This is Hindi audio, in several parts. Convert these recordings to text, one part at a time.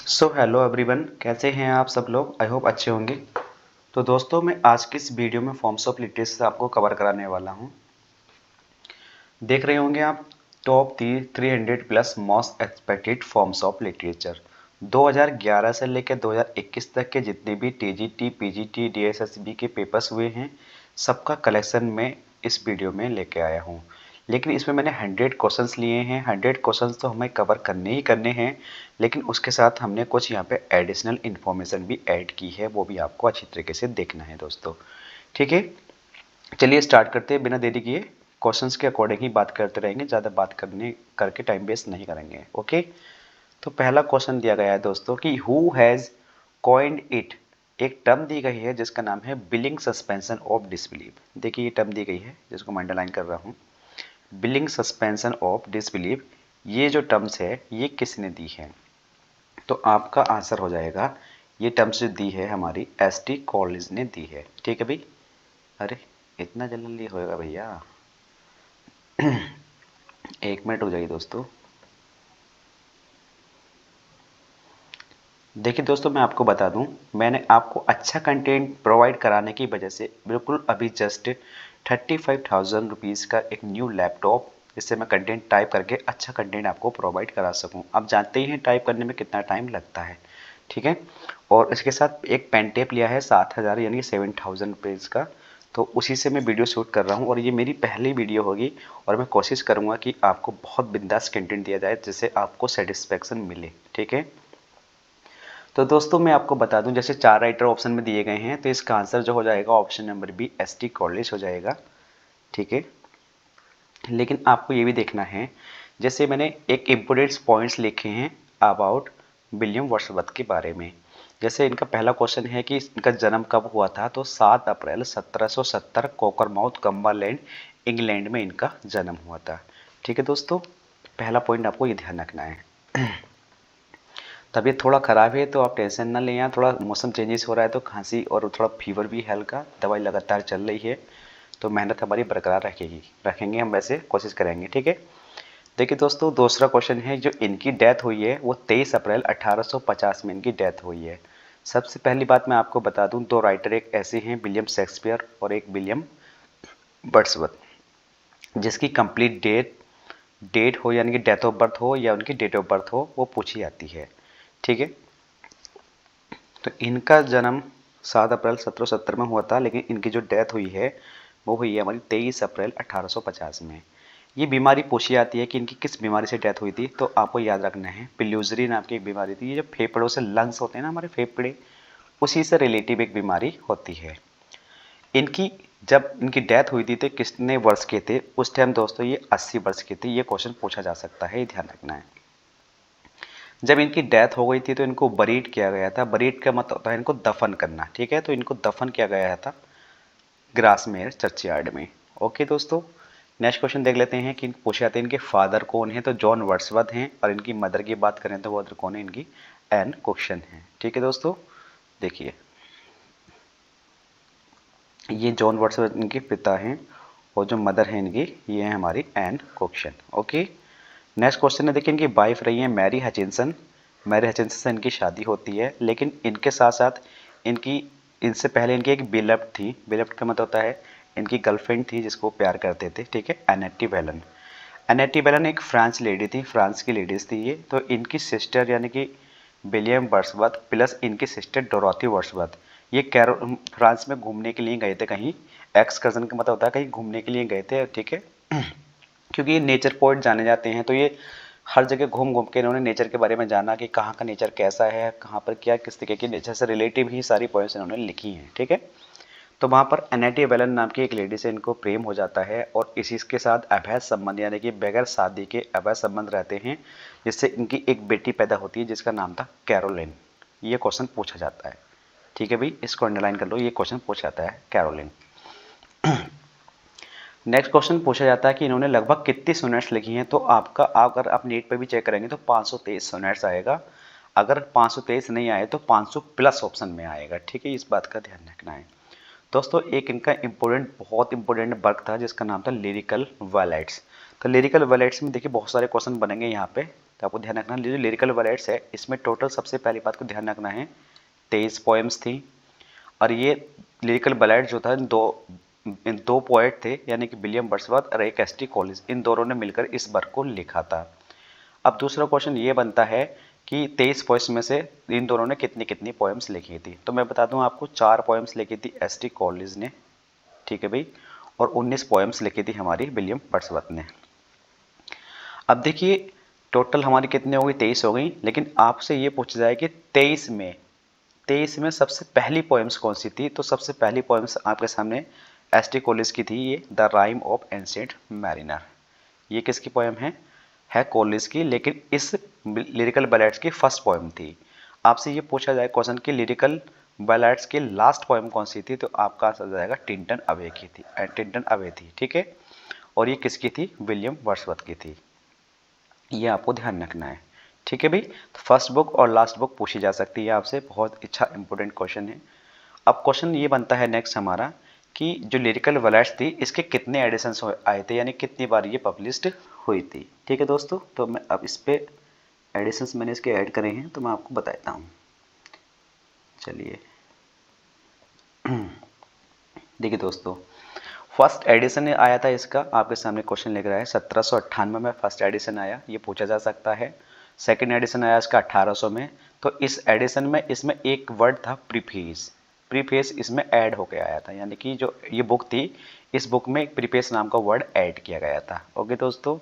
सो हेलो एवरीवन, कैसे हैं आप सब लोग। आई होप अच्छे होंगे। तो दोस्तों, मैं आज की इस वीडियो में फॉर्म्स ऑफ लिटरेचर आपको कवर कराने वाला हूं। देख रहे होंगे आप top 300 plus most expected forms of literature. 2011 से लेकर 2021 तक के जितने भी टीजीटी, पीजीटी, डीएसएसबी के पेपर्स हुए हैं, सबका कलेक्शन में इस वीडियो में लेके आया हूँ। लेकिन इसमें मैंने 100 क्वेश्चंस लिए हैं। 100 क्वेश्चंस तो हमें कवर करने ही करने हैं, लेकिन उसके साथ हमने कुछ यहाँ पे एडिशनल इन्फॉर्मेशन भी ऐड की है, वो भी आपको अच्छी तरीके से देखना है दोस्तों। ठीक है, चलिए स्टार्ट करते हैं बिना देरी किए। क्वेश्चंस के अकॉर्डिंग ही बात करते रहेंगे, ज़्यादा बात करने करके टाइम वेस्ट नहीं करेंगे। ओके, तो पहला क्वेश्चन दिया गया है दोस्तों कि हु हैज़ कॉइन्ड इट। एक टर्म दी गई है जिसका नाम है बिलिंग सस्पेंशन ऑफ डिसबिलीफ। देखिए ये टर्म दी गई है जिसको मैं अंडरलाइन कर रहा हूँ, बिलिंग सस्पेंशन ऑफ डिसबिलीफ। ये जो टर्म्स है ये किसने दी है? तो आपका आंसर हो जाएगा, ये टर्म्स जो दी है हमारी एसटी कॉलेज ने दी है। ठीक है भाई। अरे इतना जल्दी होएगा भैया, 1 मिनट हो जाएगी दोस्तों। देखिए दोस्तों, मैं आपको बता दूं, मैंने आपको अच्छा कंटेंट प्रोवाइड कराने की वजह से बिल्कुल अभी जस्ट 35,000 रुपीज़ का एक न्यू लैपटॉप, जिससे मैं कंटेंट टाइप करके अच्छा कंटेंट आपको प्रोवाइड करा सकूं। आप जानते ही हैं टाइप करने में कितना टाइम लगता है। ठीक है, और इसके साथ एक पेन टेप लिया है 7,000 यानी 7,000 रुपीज़ का। तो उसी से मैं वीडियो शूट कर रहा हूँ और ये मेरी पहली वीडियो होगी, और मैं कोशिश करूँगा कि आपको बहुत बिंदास कंटेंट दिया जाए जिससे आपको सेटिस्फेक्शन मिले। ठीक है, तो दोस्तों मैं आपको बता दूं, जैसे 4 राइटर ऑप्शन में दिए गए हैं, तो इसका आंसर जो हो जाएगा option number B ST college हो जाएगा। ठीक है, लेकिन आपको ये भी देखना है, जैसे मैंने एक इम्पोर्टेंट पॉइंट्स लिखे हैं अबाउट विलियम वर्ड्सवर्थ के बारे में। जैसे इनका पहला क्वेश्चन है कि इनका जन्म कब हुआ था, तो 7 अप्रैल 1770 कोकरमाउथ कम्बरलैंड इंग्लैंड में इनका जन्म हुआ था। ठीक है दोस्तों, पहला पॉइंट आपको ये ध्यान रखना है। तबीयत थोड़ा ख़राब है तो आप टेंशन ना लें, थोड़ा मौसम चेंजेस हो रहा है तो खांसी और थोड़ा फीवर भी है हल्का, दवाई लगातार चल रही है, तो मेहनत हमारी बरकरार रखेंगे हम, वैसे कोशिश करेंगे। ठीक है, देखिए दोस्तों, दूसरा क्वेश्चन है, जो इनकी डेथ हुई है वो 23 अप्रैल 1850 में इनकी डेथ हुई है। सबसे पहली बात मैं आपको बता दूं, 2 राइटर एक ऐसे हैं, विलियम शेक्सपियर और एक विलियम वर्ड्सवर्थ, जिसकी कंप्लीट डेट डेट हो यानी कि डेथ ऑफ बर्थ हो या उनकी डेट ऑफ बर्थ हो वो पूछी जाती है। ठीक है, तो इनका जन्म 7 अप्रैल 1770 में हुआ था, लेकिन इनकी जो डेथ हुई है वो हुई है हमारी 23 अप्रैल 1850 में। ये बीमारी पूछी जाती है कि इनकी किस बीमारी से डेथ हुई थी, तो आपको याद रखना है पिल्यूजरी नाम की एक बीमारी थी। ये जो फेफड़ों से लंग्स होते हैं ना हमारे फेफड़े, उसी से रिलेटिव एक बीमारी होती है इनकी। जब इनकी डेथ हुई थी तो कितने वर्ष के थे उस टाइम दोस्तों? ये 80 वर्ष के थे। ये क्वेश्चन पूछा जा सकता है, ये ध्यान रखना है। जब इनकी डेथ हो गई थी तो इनको बरीड किया गया था। बरीड का मतलब होता है इनको दफन करना। ठीक है, तो इनको दफन किया गया था ग्रासमेयर चर्चयार्ड में। ओके दोस्तों, नेक्स्ट क्वेश्चन देख लेते हैं कि पूछे जाते हैं इनके फादर कौन है, तो जॉन वर्ड्सवर्थ हैं, और इनकी मदर की बात करें तो वो अदर कौन है, इनकी एन कुक्सन है। ठीक है दोस्तों, देखिए ये जॉन वर्ड्सवर्थ इनके पिता हैं, और जो मदर है इनकी ये है हमारी एन कुक्सन। ओके, नेक्स्ट क्वेश्चन है, देखिए इनकी वाइफ रही है मैरी हचिंसन। मैरी हचिंसन से इनकी शादी होती है, लेकिन इनके साथ साथ इनकी इनसे पहले इनकी एक बिलप्ड थी। बिलप्ड का मतलब होता है इनकी गर्लफ्रेंड थी जिसको प्यार करते थे। ठीक है, एनेटी वेलन। एनेटी वेलन एक फ्रांस लेडी थी, फ्रांस की लेडीज थी ये। तो इनकी सिस्टर यानी कि विलियम वर्ड्सवर्थ प्लस इनकी सिस्टर डोरोथी वर्ड्सवर्थ, ये फ्रांस में घूमने के लिए गए थे कहीं। एक्सकर्जन का मतलब होता है कहीं घूमने के लिए गए थे। ठीक है, क्योंकि ये नेचर पॉइंट जाने जाते हैं, तो ये हर जगह घूम घूम के इन्होंने नेचर के बारे में जाना कि कहाँ का नेचर कैसा है, कहाँ पर क्या किस तरीके के नेचर से रिलेटिव ही सारी पॉइंट्स इन्होंने लिखी हैं। ठीक है, तो वहाँ पर एनेटी वेलन नाम की एक लेडी से इनको प्रेम हो जाता है, और इसी के साथ अवैध संबंध यानी कि बगैर शादी के अवैध संबंध रहते हैं, जिससे इनकी एक बेटी पैदा होती है जिसका नाम था कैरोलिन। ये क्वेश्चन पूछा जाता है। ठीक है भाई, इसको अंडरलाइन कर लो, ये क्वेश्चन पूछा जाता है कैरोलिन। नेक्स्ट क्वेश्चन पूछा जाता है कि इन्होंने लगभग कितनी सोनेट्स लिखी हैं, तो आपका अगर आप नेट पर भी चेक करेंगे तो 523 सोनेट्स आएगा। अगर 523 नहीं आए तो 500 प्लस ऑप्शन में आएगा। ठीक है, इस बात का ध्यान रखना है दोस्तों। एक इनका इम्पोर्टेंट बहुत इंपॉर्टेंट वर्क था जिसका नाम था लिरिकल वैलेट्स। तो लिरिकल वैलेट्स में देखिए बहुत सारे क्वेश्चन बनेंगे यहाँ पे। तो आपको ध्यान रखना, जो लिरिकल बैलेट्स है इसमें टोटल सबसे पहली बात को ध्यान रखना है 23 पोएम्स थी। और ये लिरिकल बैलेट जो था दो पोएट थे, यानी कि विलियम वर्ड्सवर्थ और एक एस टी कॉलिंस, इन दोनों ने मिलकर इस वर्क को लिखा था। अब दूसरा क्वेश्चन ये बनता है कि 23 पोएम्स में से इन दोनों ने कितनी कितनी पोएम्स लिखी थी। तो मैं बता दूं आपको 4 पोएम्स लिखी थी एस टी कॉलिंस ने, ठीक है भाई, और 19 पोएम्स लिखी थी हमारी विलियम वर्ड्सवर्थ ने। अब देखिए टोटल हमारी कितनी हो गई, 23 हो गई, लेकिन आपसे ये पूछा जाए कि 23 में सबसे पहली पोएम्स कौन सी थी। तो सबसे पहली पोएम्स आपके सामने एस टी कॉलिंस की थी, ये the rhyme of ancient mariner. ये किसकी पोएम है कॉलिंस की, लेकिन इस लिरिकल बैलेट्स की फर्स्ट पोएम थी। आपसे ये पूछा जाए क्वेश्चन की लिरिकल बैलेट्स की लास्ट पोएम कौन सी थी, तो आपका आंसर जाएगा टिंटन अवे की थी, टिंटन अवे थी, ठीक है। और ये किसकी थी, विलियम वर्ड्सवर्थ की थी। ये आपको ध्यान रखना है, ठीक है भाई। तो फर्स्ट बुक और लास्ट बुक पूछी जा सकती है आपसे, बहुत अच्छा इंपॉर्टेंट क्वेश्चन है। अब क्वेश्चन ये बनता है नेक्स्ट हमारा कि जो लिरिकल बैलेट्स थी इसके कितने एडिशंस आए थे, यानी कितनी बार ये पब्लिश्ड हुई थी, ठीक है दोस्तों। तो मैं अब इस पे एडिशंस मैंने इसके ऐड करे हैं तो मैं आपको बताता हूँ। चलिए देखिए दोस्तों, फर्स्ट एडिशन आया था इसका, आपके सामने क्वेश्चन लिख रहा है 1798 में फर्स्ट एडिशन आया, ये पूछा जा सकता है। सेकंड एडिशन आया इसका 1800 में। तो इस एडिशन में इसमें एक वर्ड था प्रीफेस, प्रीफेस इसमें ऐड होकर आया था, यानी कि जो ये बुक थी इस बुक में एक प्रीफेस नाम का वर्ड ऐड किया गया था। ओके दोस्तों,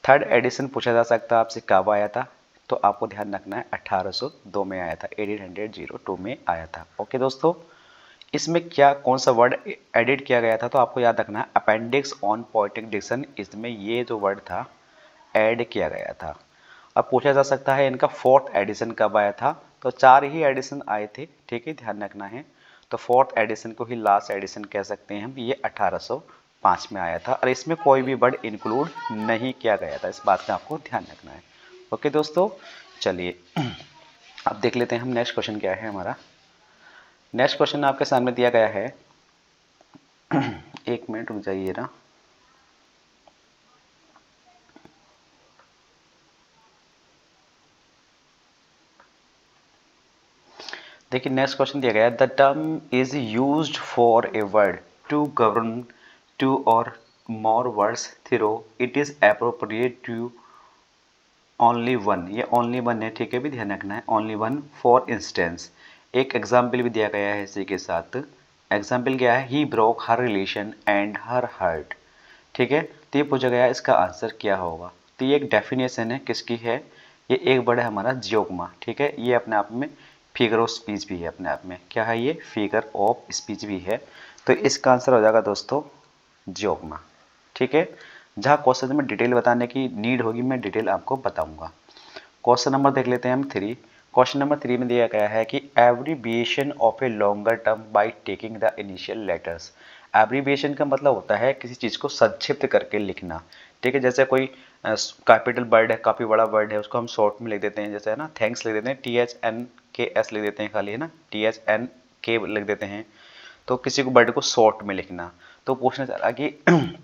थर्ड एडिशन पूछा जा सकता है आपसे कब आया था, तो आपको ध्यान रखना है 1802 में आया था, 1802 में आया था। ओके दोस्तों, इसमें क्या कौन सा वर्ड एडिट किया गया था, तो आपको याद रखना है अपेंडिक्स ऑन पोएटिक डिक्शन, इसमें ये जो वर्ड था ऐड किया गया था। अब पूछा जा सकता है इनका फोर्थ एडिशन कब आया था, तो 4 ही एडिशन आए थे, ठीक है, ध्यान रखना है। तो फोर्थ एडिशन को ही लास्ट एडिशन कह सकते हैं हम, ये 1805 में आया था और इसमें कोई भी वर्ड इंक्लूड नहीं किया गया था, इस बात का आपको ध्यान रखना है। ओके दोस्तों, चलिए अब देख लेते हैं हम नेक्स्ट क्वेश्चन क्या है हमारा। नेक्स्ट क्वेश्चन आपके सामने दिया गया है एक मिनट रुक जाइए ना। देखिए नेक्स्ट क्वेश्चन दिया गया है, the term is used for a word to govern two और more words through it is appropriate to only one, ये ओनली वन है, ठीक है भी ध्यान रखना है, ओनली वन। फॉर इंस्टेंस एक एग्जाम्पल भी दिया गया है इसी के साथ। एग्जाम्पल क्या है, he broke her relation and her heart, ठीक है। तो ये पूछा गया इसका आंसर क्या होगा। तो ये एक डेफिनेशन है, किसकी है, ये एक वर्ड है हमारा जियोग्मा, ठीक है। ये अपने आप में फिगर ऑफ स्पीच भी है, अपने आप में क्या है, ये फिगर ऑफ स्पीच भी है। तो इसका आंसर हो जाएगा दोस्तों जियोग्मा, ठीक है। जहाँ क्वेश्चन में डिटेल बताने की नीड होगी मैं डिटेल आपको बताऊंगा। क्वेश्चन नंबर देख लेते हैं हम 3। क्वेश्चन नंबर 3 में दिया गया है कि abbreviation of a longer term by taking the initial letters. Abbreviation का मतलब होता है किसी चीज़ को संक्षिप्त करके लिखना, ठीक है। जैसे कोई कैपिटल वर्ड है, काफ़ी बड़ा वर्ड है, उसको हम शॉर्ट में लिख देते हैं, जैसे है ना थैंक्स लिख देते हैं THNKS लिख देते हैं खाली, है ना THNK लिख देते हैं। तो किसी को वर्ड को शॉर्ट में लिखना, तो पूछना चाह रहा कि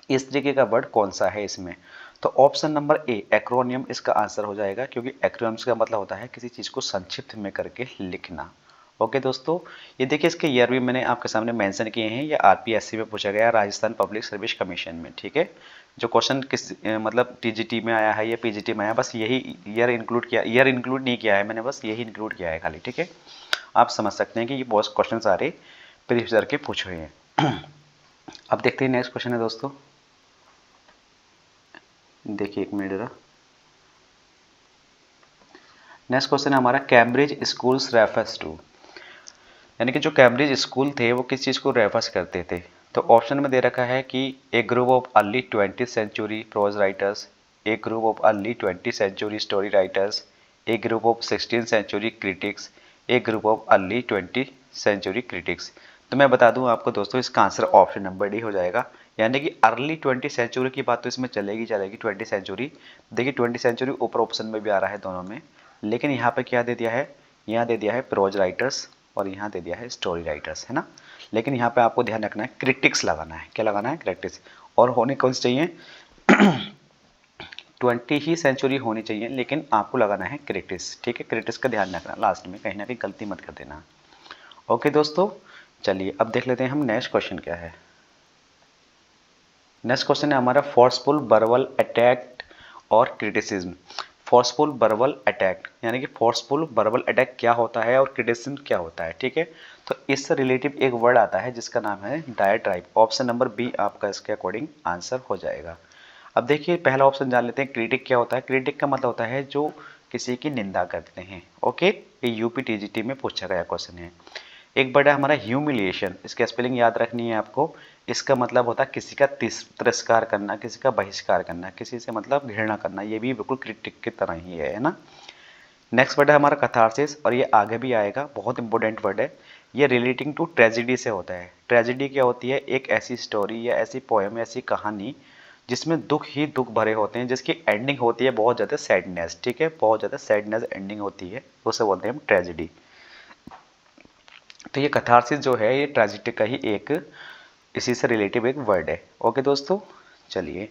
इस तरीके का वर्ड कौन सा है इसमें। तो ऑप्शन नंबर ए एक्रोनियम इसका आंसर हो जाएगा, क्योंकि एक्रोनियम्स का मतलब होता है किसी चीज़ को संक्षिप्त में करके लिखना। ओके दोस्तों, ये देखिए इसके ईयर भी मैंने आपके सामने मेंशन किए हैं, ये आरपीएससी में पूछा गया, राजस्थान पब्लिक सर्विस कमीशन में, ठीक है। जो क्वेश्चन किस मतलब टीजीटी में आया है या पीजीटी में आया, बस यही ईयर इंक्लूड किया, ईयर इंक्लूड नहीं किया है मैंने, बस यही इंक्लूड किया है खाली, ठीक है। आप समझ सकते हैं कि ये बहुत क्वेश्चन सारे प्रीवियस ईयर के पूछे हुए हैं। अब देखते हैं नेक्स्ट क्वेश्चन है दोस्तों, देखिए एक मिनट जरा। नेक्स्ट क्वेश्चन है हमारा, कैम्ब्रिज स्कूल्स रेफर्स टू, यानी कि जो कैम्ब्रिज स्कूल थे वो किस चीज़ को रेफर्स करते थे। तो ऑप्शन में दे रखा है कि a group of early 20th century prose writers, a group of early 20th century story writers, a group of 16th century critics, a group of early 20th century critics. तो मैं बता दूं आपको दोस्तों, इसका आंसर ऑप्शन नंबर डी हो जाएगा, यानी कि अर्ली 20th सेंचुरी की बात तो इसमें चलेगी 20th सेंचुरी। देखिए 20th सेंचुरी ऊपर ऑप्शन में भी आ रहा है दोनों में, लेकिन यहाँ पे क्या दे दिया है, यहाँ दे दिया है प्रोज राइटर्स और यहाँ दे दिया है स्टोरी राइटर्स, है ना। लेकिन यहाँ पे आपको ध्यान रखना है क्रिटिक्स लगाना है, क्या लगाना है, क्रिटिक्स। और होने कौन से चाहिए 20 ही सेंचुरी होनी चाहिए, लेकिन आपको लगाना है क्रिटिस, ठीक है। क्रिटिस का ध्यान रखना लास्ट में, कहीं ना कहीं गलती मत कर देना। ओके दोस्तों, चलिए अब देख लेते हैं हम नेक्स्ट क्वेश्चन क्या है। नेक्स्ट क्वेश्चन है हमारा फोर्सफुल वर्बल अटैक और क्रिटिसिज्म। फोर्सफुल वर्बल अटैक यानी कि फोर्सफुल वर्बल अटैक क्या होता है और क्रिटिसिज्म क्या होता है, ठीक है। तो इससे रिलेटिव एक वर्ड आता है जिसका नाम है डायट्राइब। ऑप्शन नंबर बी आपका इसके अकॉर्डिंग आंसर हो जाएगा। अब देखिए पहला ऑप्शन जान लेते हैं, क्रिटिक क्या होता है। क्रिटिक का मतलब होता है जो किसी की निंदा करते हैं। ओके, ये यूपी टीजीटी में पूछा गया क्वेश्चन है। एक वर्ड है हमारा ह्यूमिलिएशन, इसकी स्पेलिंग याद रखनी है आपको। इसका मतलब होता है किसी का तिरस्कार करना, किसी का बहिष्कार करना, किसी से मतलब घृणा करना। ये भी बिल्कुल क्रिटिक की तरह ही है ना। नेक्स्ट वर्ड है हमारा कथारसिस, और ये आगे भी आएगा, बहुत इंपॉर्टेंट वर्ड है। ये रिलेटिंग टू ट्रेजिडी से होता है। ट्रेजिडी क्या होती है, एक ऐसी स्टोरी या ऐसी पोएम, ऐसी कहानी जिसमें दुख ही दुख भरे होते हैं, जिसकी एंडिंग होती है बहुत ज़्यादा सैडनेस, ठीक है, बहुत ज़्यादा सैडनेस एंडिंग होती है, उसे बोलते हैं हम ट्रेजिडी। तो ये कथारसिस जो है ये ट्रेजिडी का ही एक इसी से रिलेटिव एक वर्ड है। ओके दोस्तों, चलिए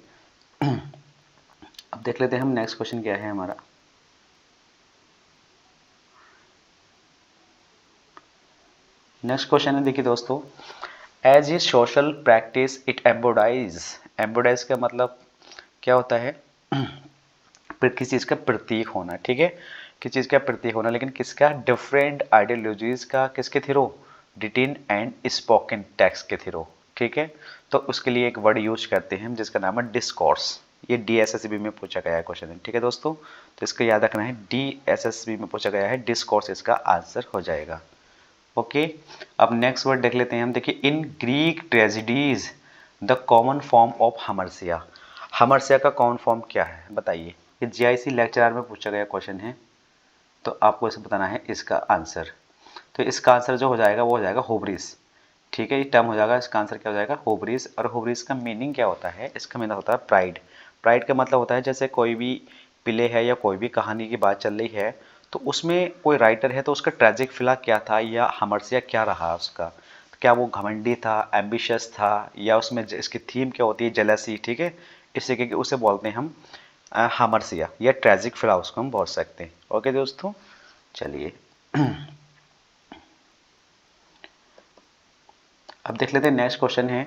अब देख लेते हैं हम नेक्स्ट क्वेश्चन क्या है हमारा। नेक्स्ट क्वेश्चन है, देखिए दोस्तों, as a social practice it embodies. Embodies का मतलब क्या होता है, किसी चीज़ का प्रतीक होना, ठीक है, किसी चीज़ का प्रतीक होना, लेकिन किसका, डिफरेंट आइडियोलॉजीज का, किसके थ्रू, रिटिन एंड स्पोकन टेक्स्ट के थ्रू, ठीक है। तो उसके लिए एक वर्ड यूज करते हैं जिसका नाम है डिस्कोर्स। ये डीएसएसबी में पूछा गया है क्वेश्चन है, ठीक है दोस्तों। तो इसका याद रखना है, डीएसएसबी में पूछा गया है, डिस्कोर्स इसका आंसर हो जाएगा। ओके, अब नेक्स्ट वर्ड देख लेते हैं हम। देखिए, in Greek tragedies the common form of hamartia. Hamartia का कॉमन फॉर्म क्या है बताइए। ये जीआईसी लेक्चरर में पूछा गया क्वेश्चन है, तो आपको इसे बताना है इसका आंसर। तो इसका आंसर जो हो जाएगा वो हो जाएगा होब्रिस, ठीक है। ये टर्म हो जाएगा, इसका आंसर क्या हो जाएगा, होब्रिस। और होब्रिस का मीनिंग क्या होता है, इसका मीनिंग होता है प्राइड। प्राइड का मतलब होता है जैसे कोई भी प्ले है या कोई भी कहानी की बात चल रही है, तो उसमें कोई राइटर है तो उसका ट्रेजिक फिला क्या था या हमरसिया क्या रहा उसका, तो क्या वो घमंडी था, एम्बिशियस था, या उसमें इसकी थीम क्या होती है, जेलसी, ठीक है। इस तरीके के उसे बोलते हैं हम हमरसिया या ट्रेजिक फिला, उसको हम बोल सकते हैं। ओके दोस्तों, चलिए अब देख लेते हैं नेक्स्ट क्वेश्चन है।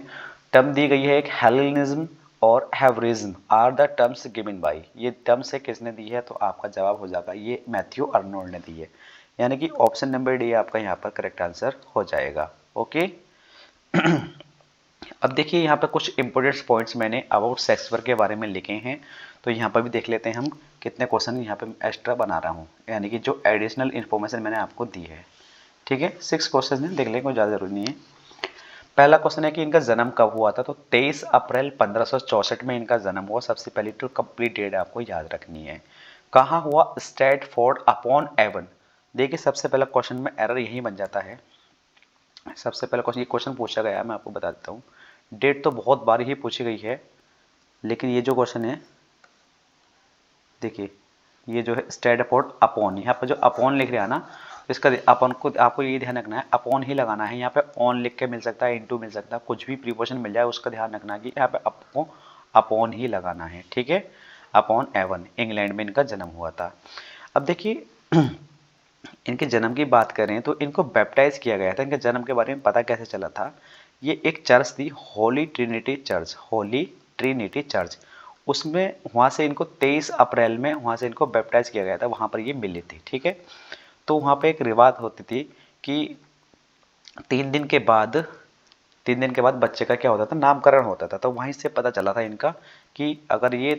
टर्म दी गई है एक, हेलेनिज्म और Hebraism are the terms given by. ये टर्म्स है किसने दी है, तो आपका जवाब हो जाएगा ये मैथ्यू अर्नोल्ड ने दी है, यानी कि ऑप्शन नंबर डी आपका यहाँ पर करेक्ट आंसर हो जाएगा। ओके अब देखिए यहाँ पर कुछ इंपॉर्टेंट पॉइंट्स मैंने अबाउट शेक्सपियर के बारे में लिखे हैं, तो यहाँ पर भी देख लेते हैं हम कितने क्वेश्चन यहाँ पे एक्स्ट्रा बना रहा हूँ, यानी कि जो एडिशनल इन्फॉर्मेशन मैंने आपको दी है, ठीक है। 6 क्वेश्चन है, देख लें, कोई ज़्यादा जरूरी नहीं है। पहला क्वेश्चन है कि इनका जन्म कब हुआ था, तो 23 अप्रैल 1564 में इनका जन्म हुआ। सबसे पहले तो कंप्लीट डेट आपको याद रखनी है। कहाँ हुआ, स्ट्रैटफोर्ड अपॉन एवन। देखिए सबसे पहला क्वेश्चन में एरर यही बन जाता है। सबसे पहला क्वेश्चन, ये क्वेश्चन पूछा गया है, मैं आपको बता देता हूँ। डेट तो बहुत बार ही पूछी गई है, लेकिन ये जो क्वेश्चन है, देखिए ये जो है स्ट्रैटफोर्ड अपॉन, यहाँ पर जो अपॉन लिख रहा है ना, इसका अपॉन को आपको ये ध्यान रखना है, अपॉन ही लगाना है। यहाँ पे ऑन लिख के मिल सकता है, इनटू मिल सकता है, कुछ भी प्रीपोजिशन मिल जाए उसका ध्यान रखना कि यहाँ पे आपको अपॉन ही लगाना है, ठीक है। अपॉन एवन, इंग्लैंड में इनका जन्म हुआ था। अब देखिए इनके जन्म की बात करें तो इनको बैप्टाइज किया गया था। इनके जन्म के बारे में पता कैसे चला था, ये एक चर्च थी, Holi Trinity church, Holi Trinity church, उसमें वहाँ से इनको 23 अप्रैल में वहाँ से इनको बैप्टाइज किया गया था, वहाँ पर ये मिली थी, ठीक है। तो वहाँ पे एक रिवाज होती थी कि 3 दिन के बाद बच्चे का क्या होता था, नामकरण होता था। तो वहीं से पता चला था इनका कि अगर ये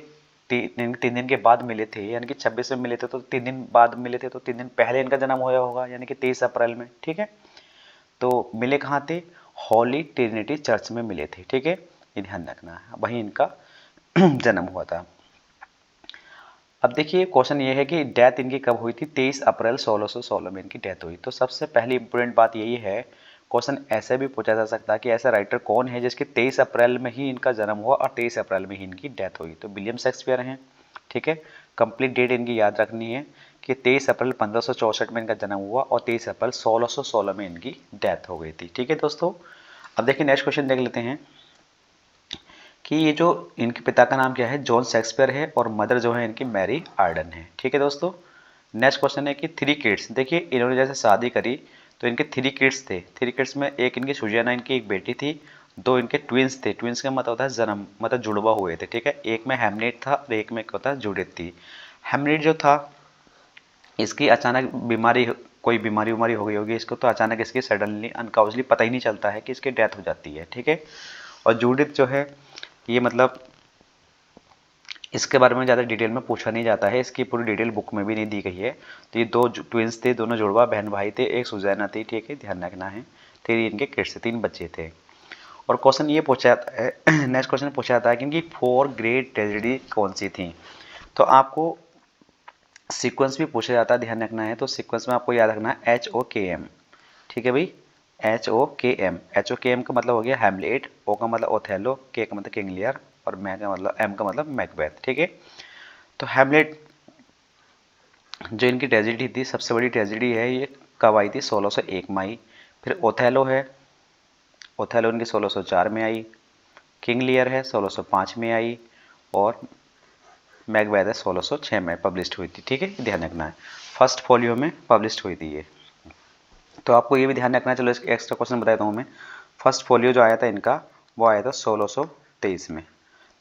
3 दिन के बाद मिले थे, यानी कि 26 में मिले थे, तो 3 दिन बाद मिले थे, तो 3 दिन पहले इनका जन्म होया होगा, यानी कि 23 अप्रैल में, ठीक है। तो मिले कहाँ थे, हॉली ट्रिनिटी चर्च में मिले थे, ठीक है, ये ध्यान रखना है, वहीं इनका जन्म हुआ था। अब देखिए क्वेश्चन ये है कि डेथ इनकी कब हुई थी, 23 अप्रैल 1616 में इनकी डेथ हुई। तो सबसे पहली इंपॉर्टेंट बात यही है, क्वेश्चन ऐसे भी पूछा जा सकता है कि ऐसा राइटर कौन है जिसके 23 अप्रैल में ही इनका जन्म हुआ और 23 अप्रैल में ही इनकी डेथ हुई, तो विलियम शेक्सपियर हैं, ठीक है। कंप्लीट डेट इनकी याद रखनी है कि 23 अप्रैल 1564 में इनका जन्म हुआ और 23 अप्रैल 1616 में इनकी डेथ हो गई थी, ठीक है दोस्तों। अब देखिए नेक्स्ट क्वेश्चन देख लेते हैं कि ये जो इनके पिता का नाम क्या है, जॉन शेक्सपियर है, और मदर जो है इनकी मैरी आर्डन है। ठीक है दोस्तों। नेक्स्ट क्वेश्चन है कि 3 किड्स, देखिए इन्होंने जैसे शादी करी तो इनके 3 किड्स थे। 3 किड्स में एक इनकी सुजैना, इनकी एक बेटी थी, 2 इनके ट्विंस थे। ट्विंस का मतलब होता है जन्म, मतलब जुड़वा हुए थे। ठीक है, एक में हैमलेट था और एक में क्या होता है, जूडिथ थी। हैमलेट जो था इसकी अचानक बीमारी, कोई बीमारी उमारी हो गई होगी इसको, तो अचानक इसकी सडनली अनकॉजली पता ही नहीं चलता है कि इसकी डेथ हो जाती है। ठीक है, और जूडिथ जो है ये मतलब इसके बारे में ज़्यादा डिटेल में पूछा नहीं जाता है, इसकी पूरी डिटेल बुक में भी नहीं दी गई है। तो ये 2 ट्विंस थे, दोनों जुड़वा बहन भाई थे, एक सुजैना थी। ठीक है, ध्यान रखना है। 3 इनके किड्स थे, 3 बच्चे थे। और क्वेश्चन ये पूछा जाता है नेक्स्ट क्वेश्चन पूछा जाता है कि इनकी 4 ग्रेट ट्रेजेडी कौन सी थी। तो आपको सीक्वेंस भी पूछा जाता है, ध्यान रखना है। तो सीक्वेंस में आपको याद रखना है HOKM। ठीक है भाई, HOKM। HOKM का मतलब हो गया हैमलेट, O का मतलब ओथेलो, K का मतलब किंग लियर, और M का मतलब मैकबेथ। ठीक है, तो हैमलेट जो इनकी ट्रेजेडी थी, सबसे बड़ी ट्रेजेडी है, ये कब आई थी, 1601 में आई। फिर ओथेलो है, ओथेलो इनकी 1604 में आई। किंग लियर है 1605 में आई, और मैकबेथ है 1606 में पब्लिश हुई थी। ठीक है, ध्यान रखना है, फर्स्ट फोलियो में पब्लिश हुई थी ये। तो आपको ये भी ध्यान रखना है। चलो इसके एक्स्ट्रा क्वेश्चन बताता हूँ मैं। फर्स्ट फोलियो जो आया था इनका, वो आया था 1623 में।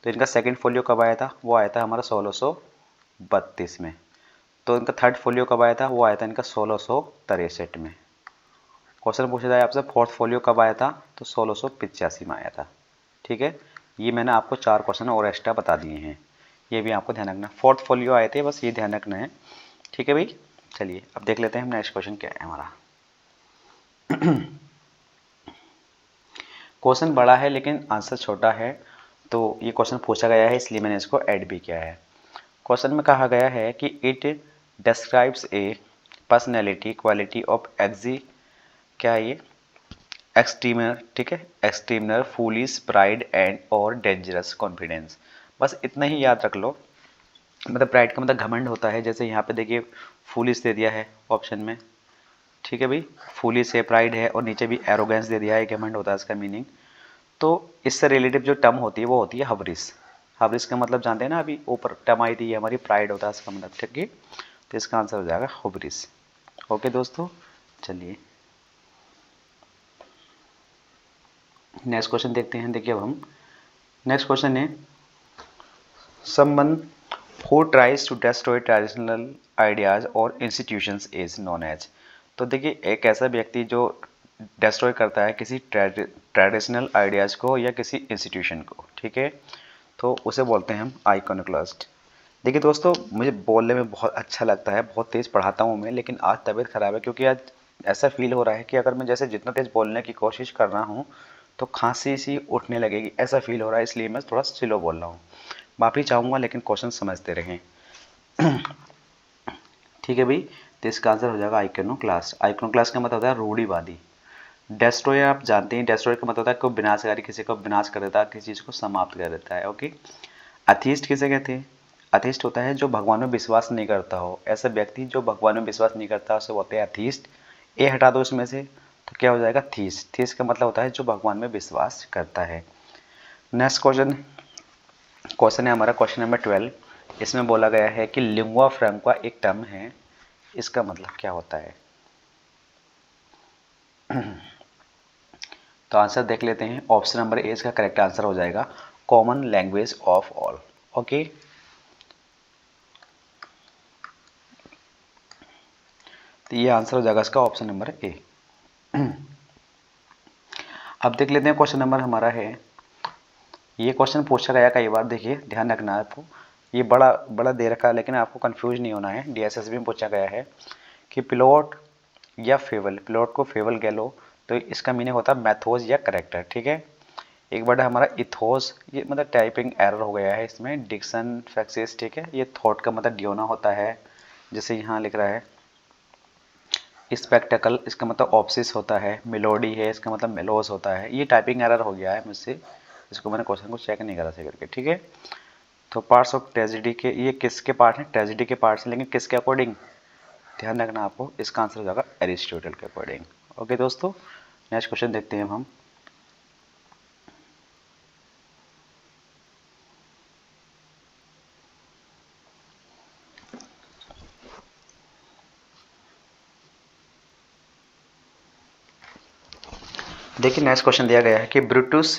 तो इनका सेकंड फोलियो कब आया था, वो आया था हमारा 1632 में। तो इनका थर्ड फोलियो कब आया था, वो आया था इनका 1663 में। क्वेश्चन पूछा जाए आपसे फोर्थ फोलियो कब आया था, तो 1685 में आया था। ठीक है, ये मैंने आपको 4 क्वेश्चन और एक्स्ट्रा बता दिए हैं, ये भी आपको ध्यान रखना। फोर्थ फोलियो आए थे, बस ये ध्यान रखना है। ठीक है भाई, चलिए अब देख लेते हैं हम नेक्स्ट क्वेश्चन क्या है हमारा। क्वेश्चन बड़ा है लेकिन आंसर छोटा है, तो ये क्वेश्चन पूछा गया है इसलिए मैंने इसको ऐड भी किया है। क्वेश्चन में कहा गया है कि it describes a personality quality of एग्जी, क्या है ये, एक्सट्रीमर। ठीक है, एक्सट्रीमर, फूलिश, प्राइड एंड और डेंजरस कॉन्फिडेंस। बस इतना ही याद रख लो। मतलब प्राइड का मतलब घमंड होता है, जैसे यहाँ पे देखिए फूलिश दे दिया है ऑप्शन में। ठीक है भाई, फूलिश है, प्राइड है, और नीचे भी एरोगेंस दे दिया है, घमंड होता है इसका मीनिंग। तो इससे रिलेटिव जो टर्म होती है वो होती है हबरिस। हबरिस का मतलब जानते हैं ना, अभी ऊपर टर्म आई थी हमारी प्राइड होता है इसका मतलब। ठीक है, तो इसका आंसर हो जाएगा हबरिस। ओके दोस्तों, चलिए नेक्स्ट क्वेश्चन देखते हैं। देखिए अब हम नेक्स्ट क्वेश्चन है, someone who tries to destroy traditional ideas or institutions is known as. तो देखिए एक ऐसा व्यक्ति जो डिस्ट्रॉय करता है किसी ट्रेडिशनल आइडियाज़ को या किसी इंस्टीट्यूशन को, ठीक है, तो उसे बोलते हैं हम आइकोनोक्लास्ट। देखिए दोस्तों, मुझे बोलने में बहुत अच्छा लगता है, बहुत तेज़ पढ़ाता हूँ मैं, लेकिन आज तबीयत ख़राब है, क्योंकि आज ऐसा फील हो रहा है कि अगर मैं जैसे जितना तेज़ बोलने की कोशिश कर रहा हूँ तो खांसी सी उठने लगेगी, ऐसा फील हो रहा है, इसलिए मैं थोड़ा स्लो बोल रहा हूँ। माफ़ी चाहूँगा, लेकिन क्वेश्चन समझते रहें। ठीक है भाई, तो इसका आंसर हो जाएगा आइकोनोक्लास्ट। आइकोनोक्लास्ट का मतलब होता है रूढ़िवादी। डेस्ट्रॉय आप जानते हैं, डेस्ट्रॉय का मतलब होता है कोई विनाशकारी, किसी को विनाश कर देता है, किसी चीज़ को समाप्त कर देता है। ओके, अथीस्ट किसे कहते हैं, अथीस्ट होता है जो भगवान में विश्वास नहीं करता हो, ऐसा व्यक्ति जो भगवान में विश्वास नहीं करता उसे बोलते हैं अथीस्ट। ए हटा दो इसमें से तो क्या हो जाएगा, थीस्ट। थीस्ट का मतलब होता है जो भगवान में विश्वास करता है। नेक्स्ट क्वेश्चन है हमारा क्वेश्चन नंबर 12। इसमें बोला गया है कि लिंगुआ फ्रैंका एक टर्म है, इसका मतलब क्या होता है। तो आंसर देख लेते हैं। ऑप्शन नंबर ए इसका करेक्ट आंसर हो जाएगा common language of all. Okay, तो ये आंसर हो जाएगा इसका ऑप्शन नंबर ए। अब देख लेते हैं क्वेश्चन नंबर हमारा है, ये क्वेश्चन पूछा गया कई बार, देखिए ध्यान रखना है आपको, ये बड़ा बड़ा दे रखा है, लेकिन आपको कंफ्यूज नहीं होना है। डीएसएसबी में पूछा गया है कि प्लॉट या फेवल, प्लॉट को फेवल कह लो तो इसका मीनिंग होता है मैथोस या करेक्टर। ठीक है, एक वर्ड है हमारा इथोस, ये मतलब टाइपिंग एरर हो गया है इसमें, डिक्शन फैक्सिस। ठीक है, ये थॉट का मतलब डियोना होता है, जैसे यहाँ लिख रहा है। स्पेक्टेकल, इसका मतलब ऑप्सिस होता है। मेलोडी है, इसका मतलब मेलोस होता है। ये टाइपिंग एरर हो गया है मुझसे, इसको मैंने क्वेश्चन को चेक नहीं करा सही करके। ठीक है, तो पार्ट्स ऑफ ट्रेजिडी के, ये किसके पार्ट हैं, ट्रेजिडी के पार्ट्स हैं, लेकिन किसके अकॉर्डिंग, ध्यान रखना आपको, इसका आंसर हो जाएगा एरिस्टोटल के अकॉर्डिंग। ओके दोस्तों, नेक्स्ट क्वेश्चन देखते हैं हम। देखिए नेक्स्ट क्वेश्चन दिया गया है कि Brutus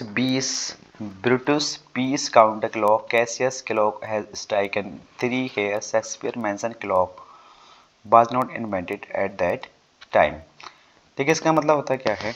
peace count the clock Cassius clock has stricken 3 here Shakespeare mention clock was not invented at that time. देखिए इसका मतलब होता क्या है